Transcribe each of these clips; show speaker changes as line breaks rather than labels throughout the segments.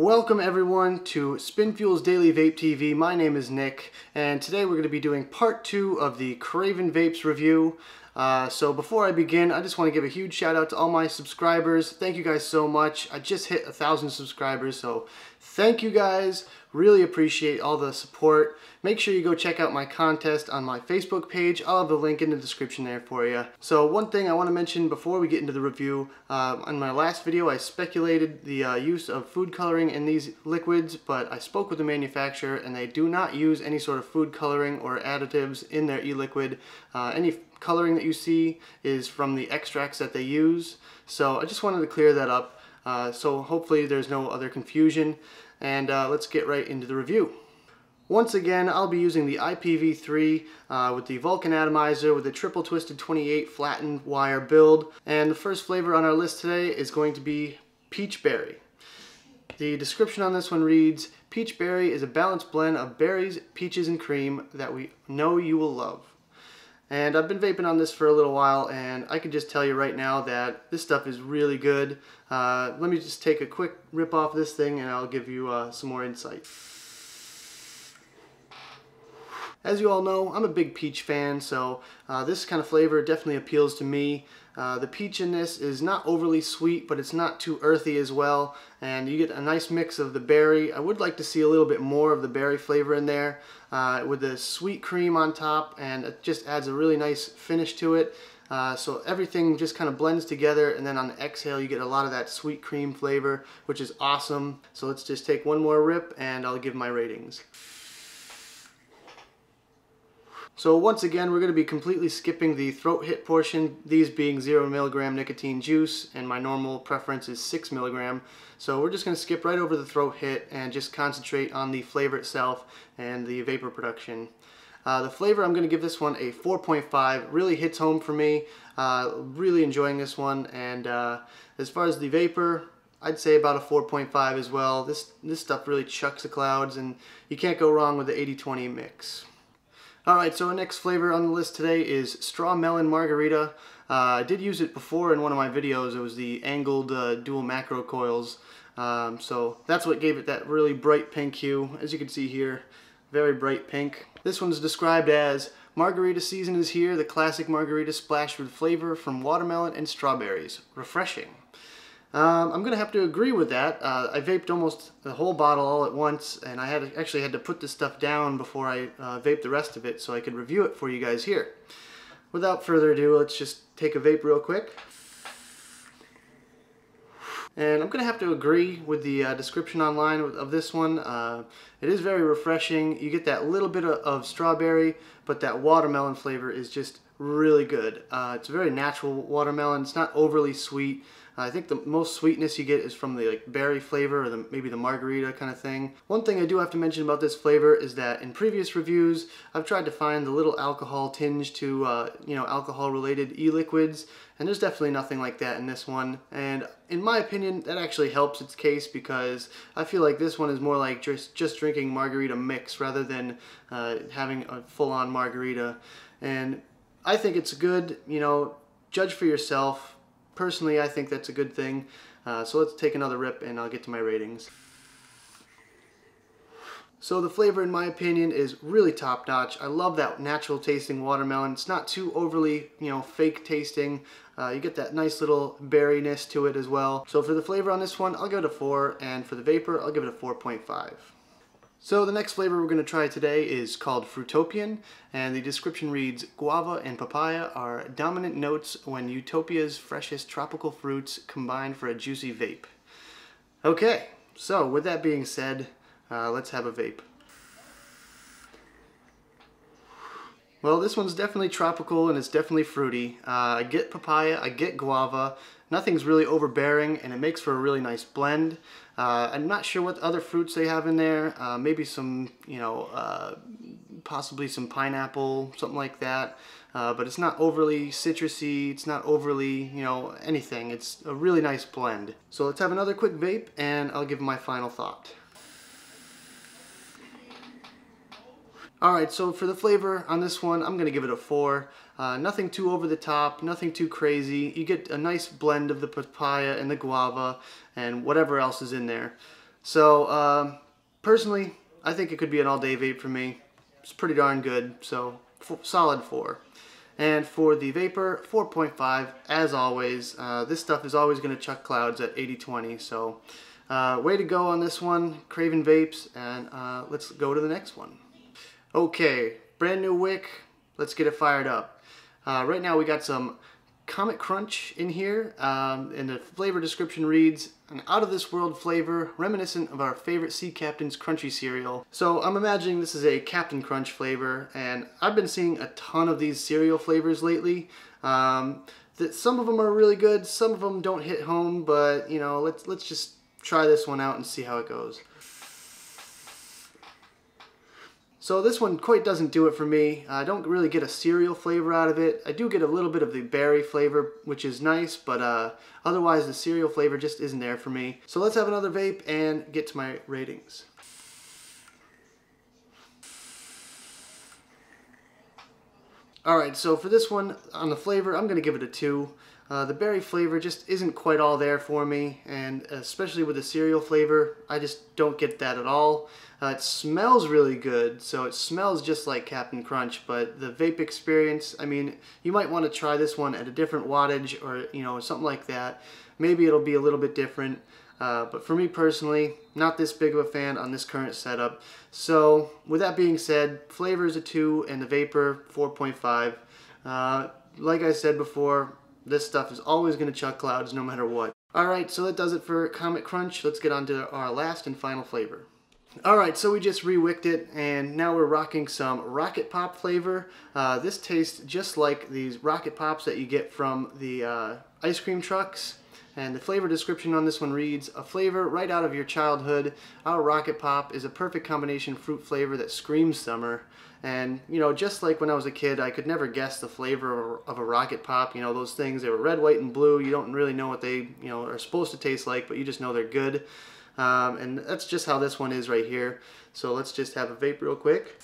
Welcome everyone to SpinFuel's Daily Vape TV. My name is Nick, and today we're going to be doing part 2 of the CravinVapes review. So before I begin, I just want to give a huge shout out to all my subscribers. Thank you guys so much. I just hit 1,000 subscribers, so thank you guys. Really appreciate all the support. Make sure you go check out my contest on my Facebook page. I'll have the link in the description there for you. So one thing I want to mention before we get into the review, on my last video I speculated the use of food coloring in these liquids, but I spoke with the manufacturer and they do not use any sort of food coloring or additives in their e-liquid. Any coloring that you see is from the extracts that they use. So I just wanted to clear that up. So hopefully there's no other confusion. And let's get right into the review. Once again, I'll be using the IPv3 with the Vulcan atomizer with the triple twisted 28 flattened wire build. And the first flavor on our list today is going to be Peach Berry. The description on this one reads, Peach Berry is a balanced blend of berries, peaches, and cream that we know you will love. And I've been vaping on this for a little while, and I can just tell you right now that this stuff is really good. Let me just take a quick rip off this thing and I'll give you some more insight. As you all know, I'm a big peach fan, so this kind of flavor definitely appeals to me. The peach in this is not overly sweet, but it's not too earthy as well, and you get a nice mix of the berry. I would like to see a little bit more of the berry flavor in there with the sweet cream on top, and it just adds a really nice finish to it. So everything just kind of blends together, and then on the exhale you get a lot of that sweet cream flavor, which is awesome. So let's just take one more rip and I'll give my ratings. So once again, we're going to be completely skipping the throat hit portion, these being 0 milligram nicotine juice, and my normal preference is 6 milligram. So we're just going to skip right over the throat hit and just concentrate on the flavor itself and the vapor production. The flavor, I'm going to give this one a 4.5. Really hits home for me. Really enjoying this one. And as far as the vapor, I'd say about a 4.5 as well. This stuff really chucks the clouds, and you can't go wrong with the 80-20 mix. Alright, so our next flavor on the list today is Straw Melon Margarita. I did use it before in one of my videos. It was the angled dual macro coils. So that's what gave it that really bright pink hue. As you can see here, very bright pink. This one's described as, Margarita season is here, the classic margarita splashed with flavor from watermelon and strawberries. Refreshing. I'm going to have to agree with that. I vaped almost the whole bottle all at once, and I actually had to put this stuff down before I vaped the rest of it so I could review it for you guys here. Without further ado, let's just take a vape real quick. And I'm going to have to agree with the description online of this one. It is very refreshing. You get that little bit of strawberry, but that watermelon flavor is just really good. It's a very natural watermelon. It's not overly sweet. I think the most sweetness you get is from the berry flavor or maybe the margarita kind of thing. One thing I do have to mention about this flavor is that in previous reviews I've tried to find the little alcohol tinge to alcohol related e-liquids, and there's definitely nothing like that in this one. And in my opinion, that actually helps its case, because I feel like this one is more like just drinking margarita mix rather than having a full-on margarita. And I think it's good, judge for yourself. Personally, I think that's a good thing. So let's take another rip and I'll get to my ratings. So the flavor, in my opinion, is really top-notch. I love that natural tasting watermelon. It's not too overly, fake tasting. You get that nice little berryness to it as well. So for the flavor on this one, I'll give it a 4, and for the vapor, I'll give it a 4.5. So the next flavor we're going to try today is called Fruitopian, and the description reads, Guava and papaya are dominant notes when Utopia's freshest tropical fruits combine for a juicy vape. Okay, so with that being said, let's have a vape. Well, this one's definitely tropical and it's definitely fruity. I get papaya, I get guava. Nothing's really overbearing, and it makes for a really nice blend. I'm not sure what other fruits they have in there. Maybe some, possibly some pineapple, something like that. But it's not overly citrusy, it's not overly, anything. It's a really nice blend. So let's have another quick vape and I'll give my final thought. Alright, so for the flavor on this one, I'm going to give it a 4. Nothing too over the top, nothing too crazy. You get a nice blend of the papaya and the guava and whatever else is in there. So personally, I think it could be an all-day vape for me. It's pretty darn good, so solid 4. And for the vapor, 4.5, as always. This stuff is always going to chuck clouds at 80-20, so way to go on this one, CravinVapes, and let's go to the next one. Okay, brand new wick, let's get it fired up. Right now we got some Comet Crunch in here, and the flavor description reads, an out-of-this-world flavor reminiscent of our favorite Sea Captain's crunchy cereal. So I'm imagining this is a Captain Crunch flavor, and I've been seeing a ton of these cereal flavors lately. Some of them are really good, some of them don't hit home, but you know, let's just try this one out and see how it goes. So this one quite doesn't do it for me. I don't really get a cereal flavor out of it. I do get a little bit of the berry flavor, which is nice, but otherwise the cereal flavor just isn't there for me. So let's have another vape and get to my ratings. Alright, so for this one, on the flavor, I'm going to give it a 2. The berry flavor just isn't quite all there for me, and especially with the cereal flavor, I just don't get that at all. It smells really good, so it smells just like Captain Crunch, but the vape experience, I mean, you might want to try this one at a different wattage or, you know, something like that. Maybe it'll be a little bit different, but for me personally, not this big of a fan on this current setup. So, with that being said, flavor is a 2 and the vapor 4.5. Like I said before, this stuff is always going to chuck clouds no matter what. Alright, so that does it for Comet Crunch. Let's get on to our last and final flavor. Alright, so we just re-wicked it, and now we're rocking some Rocket Pop flavor. This tastes just like these Rocket Pops that you get from the ice cream trucks. And the flavor description on this one reads, a flavor right out of your childhood. Our Rocket Pop is a perfect combination fruit flavor that screams summer. And, you know, just like when I was a kid, I could never guess the flavor of a Rocket Pop. You know, those things, they were red, white, and blue. You don't really know what they, you know, are supposed to taste like, but you just know they're good. And that's just how this one is right here. So let's just have a vape real quick.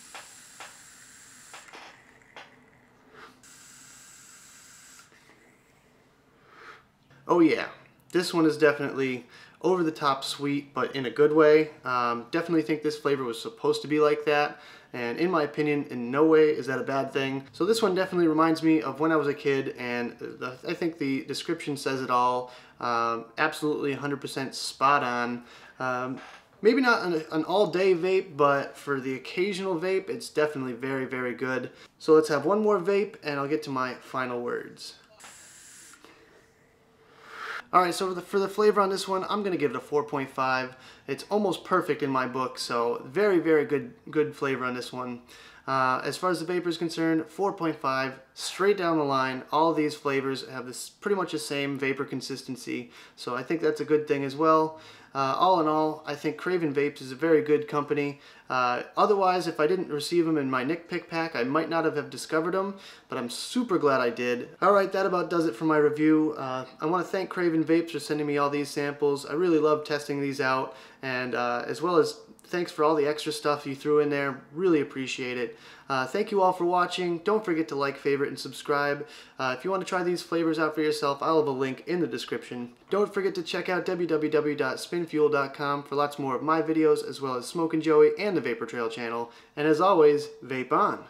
Oh yeah, this one is definitely over the top sweet, but in a good way. Definitely think this flavor was supposed to be like that, and in my opinion, in no way is that a bad thing. So this one definitely reminds me of when I was a kid, and I think the description says it all. Absolutely 100% spot on. Maybe not an all-day vape, but for the occasional vape, it's definitely very, very good. So let's have one more vape, and I'll get to my final words. Alright, so for the flavor on this one, I'm going to give it a 4.5. It's almost perfect in my book, so very, very good flavor on this one. As far as the vapor is concerned, 4.5, straight down the line. All of these flavors have this pretty much the same vapor consistency, so I think that's a good thing as well. All in all, I think CravinVapes is a very good company. Otherwise, if I didn't receive them in my Nick Pick Pack, I might not have discovered them, but I'm super glad I did. Alright, that about does it for my review. I want to thank CravinVapes for sending me all these samples. I really love testing these out, and as well as thanks for all the extra stuff you threw in there. Really appreciate it. Thank you all for watching. Don't forget to like, favorite, and subscribe. If you want to try these flavors out for yourself, I'll have a link in the description. Don't forget to check out www.spinfuel.com for lots more of my videos, as well as Smokin' Joey and the Vapor Trail channel. And as always, vape on.